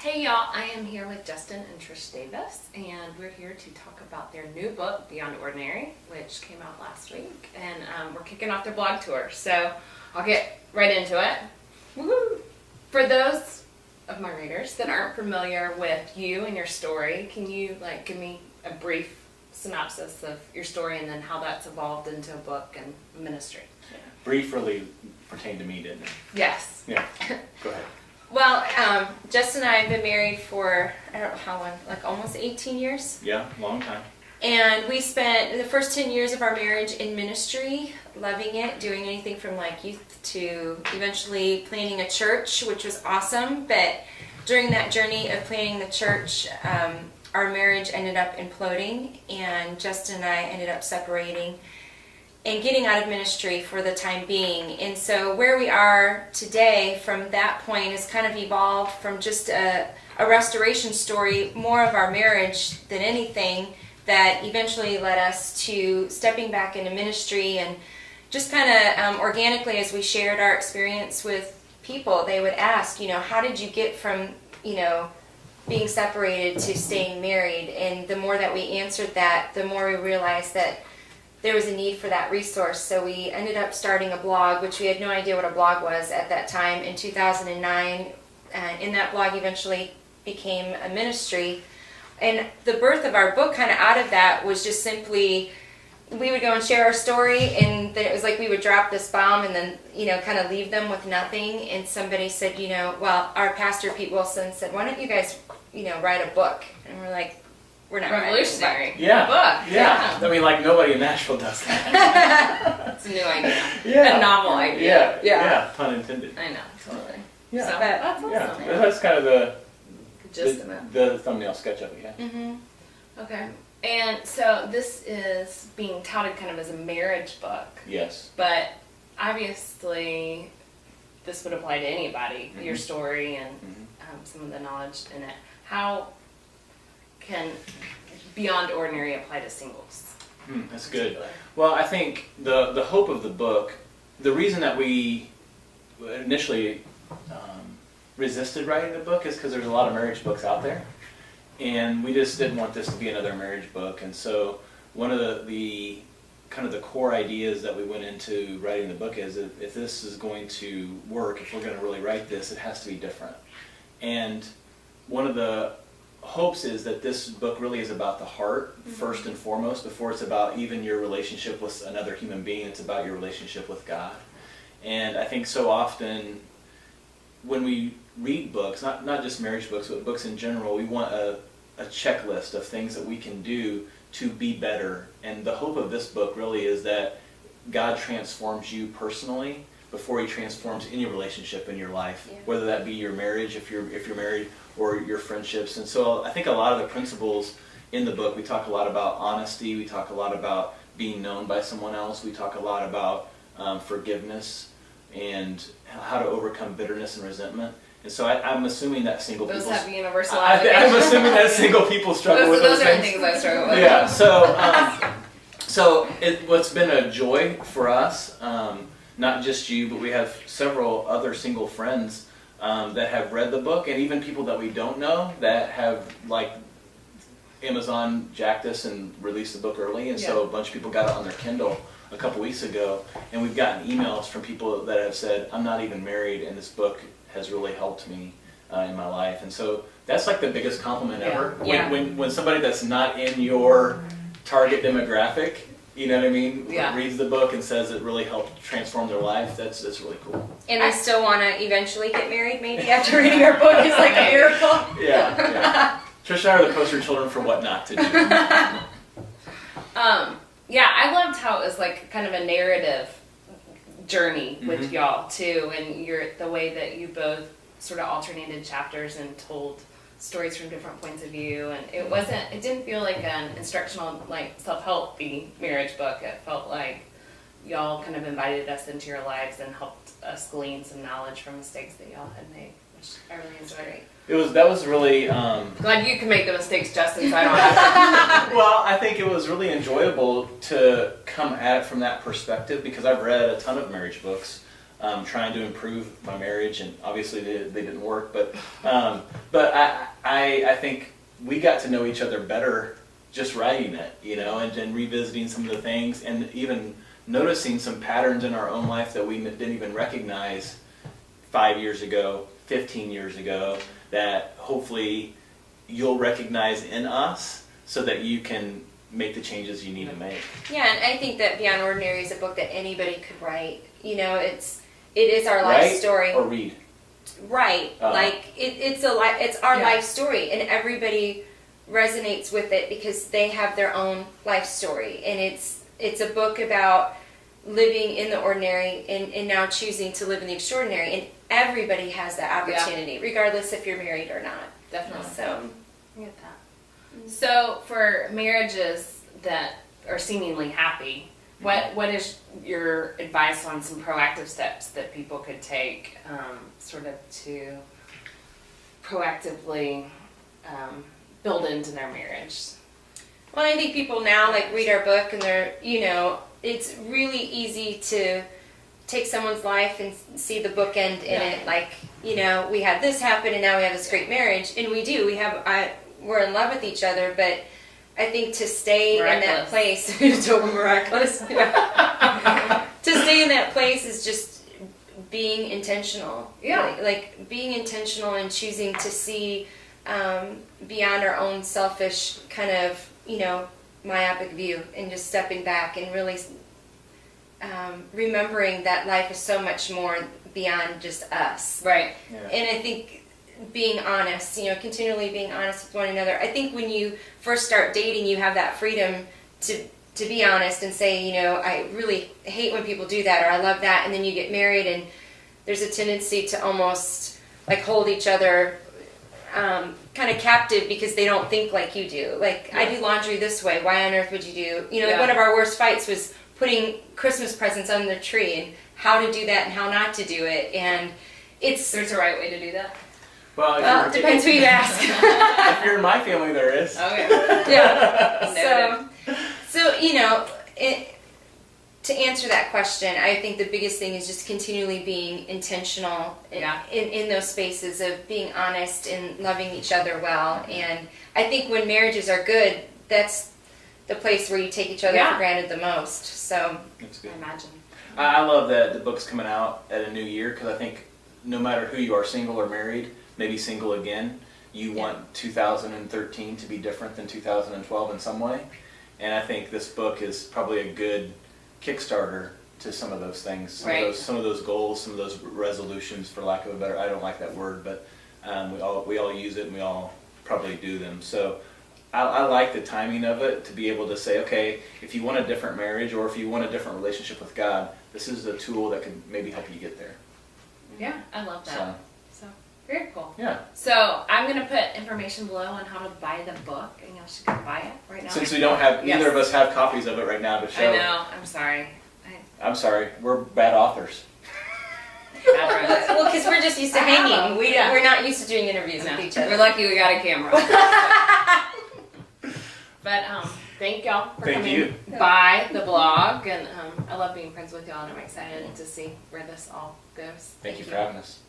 Hey y'all, I am here with Justin and Trisha Davis, and we're here to talk about their new book, Beyond Ordinary, which came out last week, and we're kicking off their blog tour, so I'll get right into it. Woo-hoo. For those of my readers that aren't familiar with you and your story, can you give me a brief synopsis of your story and then how that's evolved into a book and ministry? Yeah. Brief really pertained to me, didn't it? Yes. Yeah, go ahead. Well, Justin and I have been married for, I don't know how long, almost 18 years. Yeah, long time. And we spent the first 10 years of our marriage in ministry, loving it, doing anything from youth to eventually planning a church, which was awesome. But during that journey of planning the church, our marriage ended up imploding, and Justin and I ended up separating and getting out of ministry for the time being. And so where we are today from that point has kind of evolved from just a restoration story, more of our marriage than anything, that eventually led us to stepping back into ministry. And just kind of organically, as we shared our experience with people, they would ask, how did you get from, being separated to staying married? And the more that we answered that, the more we realized that there was a need for that resource. So we ended up starting a blog, which we had no idea what a blog was at that time, in 2009. And that blog eventually became a ministry. And the birth of our book kind of out of that was just simply, we would go and share our story, and then it was like we would drop this bomb and then, kind of leave them with nothing. And somebody said, our pastor, Pete Wilson, said, why don't you guys, write a book? And we're like, we're not revolutionary. Yeah. Book. Yeah. I mean, nobody in Nashville does that. It's a new idea. Yeah. A novel idea. Yeah. Pun intended. I know, totally. Yeah. So, that's awesome. Yeah. That's kind of the thumbnail sketch of it, yeah. Mm-hmm. Okay. And so this is being touted kind of as a marriage book. Yes. But obviously this would apply to anybody, Mm-hmm. your story and some of the knowledge in it. How can Beyond Ordinary apply to singles? That's good. Well, I think the hope of the book, the reason that we initially resisted writing the book is because there's a lot of marriage books out there, and we just didn't want this to be another marriage book. And so one of the kind of the core ideas that we went into writing the book is if this is going to work, if we're going to really write this, it has to be different. And one of the hopes is that this book really is about the heart first and foremost. Before it's about even your relationship with another human being, it's about your relationship with God. And I think so often when we read books, not just marriage books, but books in general, we want a checklist of things that we can do to be better. And the hope of this book really is that God transforms you personally before he transforms any relationship in your life, whether that be your marriage, if you're married, or your friendships. And so I think a lot of the principles in the book, we talk a lot about honesty, we talk a lot about being known by someone else, we talk a lot about forgiveness and how to overcome bitterness and resentment. And so I'm assuming that single people... Those have universal I'm assuming that single people struggle with those things. Those are things I struggle with. Yeah, so what's been a joy for us, not just you, but we have several other single friends that have read the book, and even people that we don't know that have, Amazon jacked us and released the book early, and so a bunch of people got it on their Kindle a couple weeks ago, and we've gotten emails from people that have said, I'm not even married, and this book has really helped me in my life. And so that's the biggest compliment ever. When somebody that's not in your target demographic, you know what I mean, reads the book and says it really helped transform their life, that's really cool. And I still want to eventually get married, maybe, after reading our book. It's like a miracle. Yeah. Trish and I are the poster children for what not to do. I loved how it was kind of a narrative journey with y'all too, and the way that you both sort of alternated chapters and told stories from different points of view, and it didn't feel like an instructional, self-helpy marriage book. It felt like y'all kind of invited us into your lives and helped us glean some knowledge from mistakes that y'all had made, which I really enjoyed. That was really... Glad you can make the mistakes, Justin, so I don't have to. Well, I think it was really enjoyable to come at it from that perspective, because I've read a ton of marriage books trying to improve my marriage, and obviously they didn't work, but But I think we got to know each other better just writing it, and revisiting some of the things, and even noticing some patterns in our own life that we didn't even recognize 5 years ago, 15 years ago, that hopefully you'll recognize in us so that you can make the changes you need to make. Yeah, and I think that Beyond Ordinary is a book that anybody could write. It is our life story. Or read. Right. It's our life story, and everybody resonates with it because they have their own life story. And it's a book about living in the ordinary and now choosing to live in the extraordinary. And everybody has that opportunity, regardless if you're married or not. Definitely. So, I get that. So for marriages that are seemingly happy, what is your advice on some proactive steps that people could take sort of to proactively build into their marriage? well, I think people now read our book and they're, it's really easy to take someone's life and see the bookend in it. We had this happen and now we have this great marriage, and we do. We're in love with each other, but I think to stay in that place, totally miraculous. To stay in that place is just being intentional. Yeah. Like being intentional and choosing to see beyond our own selfish kind of, myopic view, and just stepping back and really remembering that life is so much more beyond just us. Right. Yeah. And I think being honest, continually being honest with one another. I think when you first start dating, you have that freedom to be honest and say, I really hate when people do that, or I love that. And then you get married and there's a tendency to almost hold each other kind of captive because they don't think like you do. I do laundry this way. Why on earth would you do? One of our worst fights was putting Christmas presents on the tree and how to do that and how not to do it. And There's a right way to do that? Well, it depends who you ask. If you're in my family, there is. Okay. Yeah. So to answer that question, I think the biggest thing is just continually being intentional in those spaces of being honest and loving each other well. And I think when marriages are good, that's the place where you take each other for granted the most. So That's good. I imagine. I love that the book's coming out at a new year, because I think no matter who you are, single or married, maybe single again, you want 2013 to be different than 2012 in some way. And I think this book is probably a good Kickstarter to some of those things, some of those goals, some of those resolutions, for lack of a better, I don't like that word, but we all use it and we all probably do them. So I like the timing of it, to be able to say, okay, if you want a different marriage or if you want a different relationship with God, this is a tool that could maybe help you get there. Yeah, I love that. So very cool. Yeah. So I'm going to put information below on how to buy the book, and y'all should go buy it right now. Since we don't have, either of us have copies of it right now to show. I know, I'm sorry. I'm sorry, we're bad authors. well, because we're just used to hanging. We're not used to doing interviews with each other. We're lucky we got a camera. But thank y'all for coming by the blog, and I love being friends with y'all, and I'm excited to see where this all goes. Thank you for having us.